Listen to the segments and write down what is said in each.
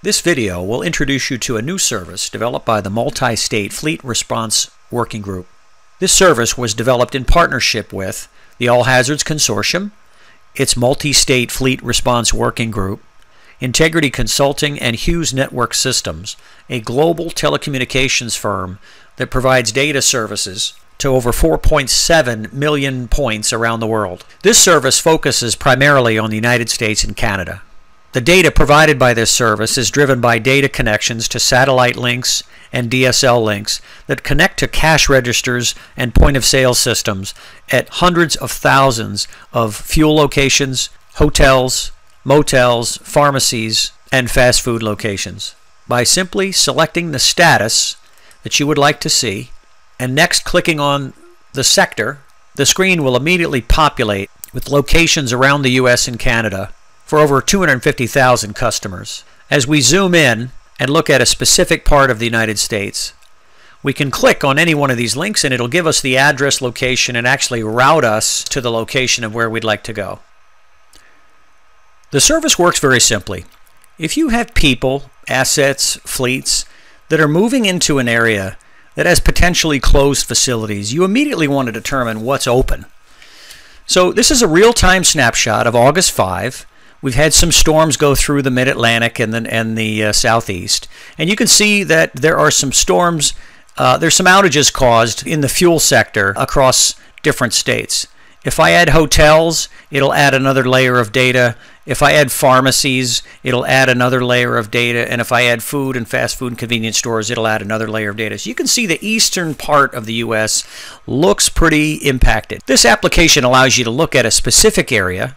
This video will introduce you to a new service developed by the Multi-State Fleet Response Working Group. This service was developed in partnership with the All Hazards Consortium, its Multi-State Fleet Response Working Group, Integrity Consulting, and Hughes Network Systems, a global telecommunications firm that provides data services to over 4.7 million points around the world. This service focuses primarily on the United States and Canada. The data provided by this service is driven by data connections to satellite links and DSL links that connect to cash registers and point-of-sale systems at hundreds of thousands of fuel locations, hotels, motels, pharmacies, and fast food locations. By simply selecting the status that you would like to see and next clicking on the sector, the screen will immediately populate with locations around the US and Canada for over 250,000 customers. As we zoom in and look at a specific part of the United States, we can click on any one of these links and it'll give us the address, location, and actually route us to the location of where we'd like to go. The service works very simply. If you have people, assets, fleets that are moving into an area that has potentially closed facilities, you immediately want to determine what's open. So this is a real-time snapshot of August 5. We've had some storms go through the Mid-Atlantic and the Southeast. And you can see that there are some storms, there's some outages caused in the fuel sector across different states. If I add hotels, it'll add another layer of data. If I add pharmacies, it'll add another layer of data. And if I add food and fast food and convenience stores, it'll add another layer of data. So you can see the eastern part of the U.S. looks pretty impacted. This application allows you to look at a specific area.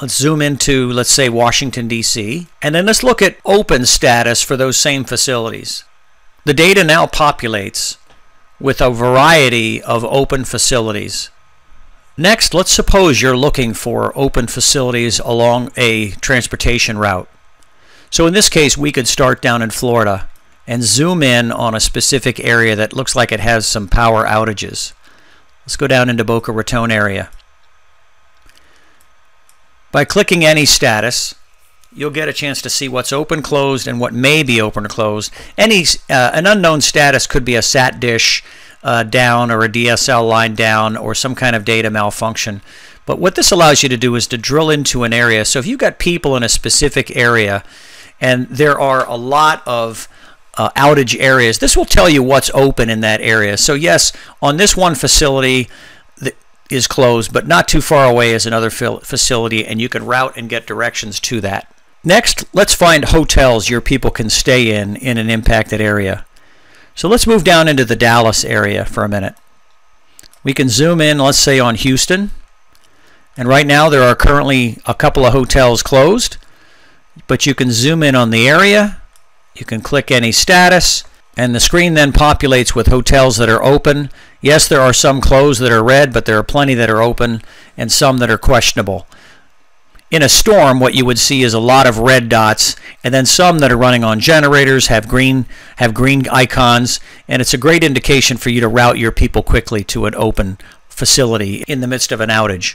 Let's zoom into, let's say, Washington, D.C. And then let's look at open status for those same facilities. The data now populates with a variety of open facilities. Next, let's suppose you're looking for open facilities along a transportation route. So in this case, we could start down in Florida and zoom in on a specific area that looks like it has some power outages. Let's go down into Boca Raton area. By clicking any status, you'll get a chance to see what's open, closed, and what may be open or closed. An unknown status could be a SAT dish down or a DSL line down or some kind of data malfunction. But what this allows you to do is to drill into an area. So if you've got people in a specific area and there are a lot of outage areas, this will tell you what's open in that area. So yes, on this one facility is closed, but not too far away is another facility, and you can route and get directions to that. Next, let's find hotels your people can stay in an impacted area. So let's move down into the Dallas area for a minute. We can zoom in, let's say, on Houston. And right now there are currently a couple of hotels closed, but you can zoom in on the area. You can click any status, and the screen then populates with hotels that are open. Yes, there are some closed that are red, but there are plenty that are open and some that are questionable. In a storm, what you would see is a lot of red dots, and then some that are running on generators have green icons, and it's a great indication for you to route your people quickly to an open facility in the midst of an outage.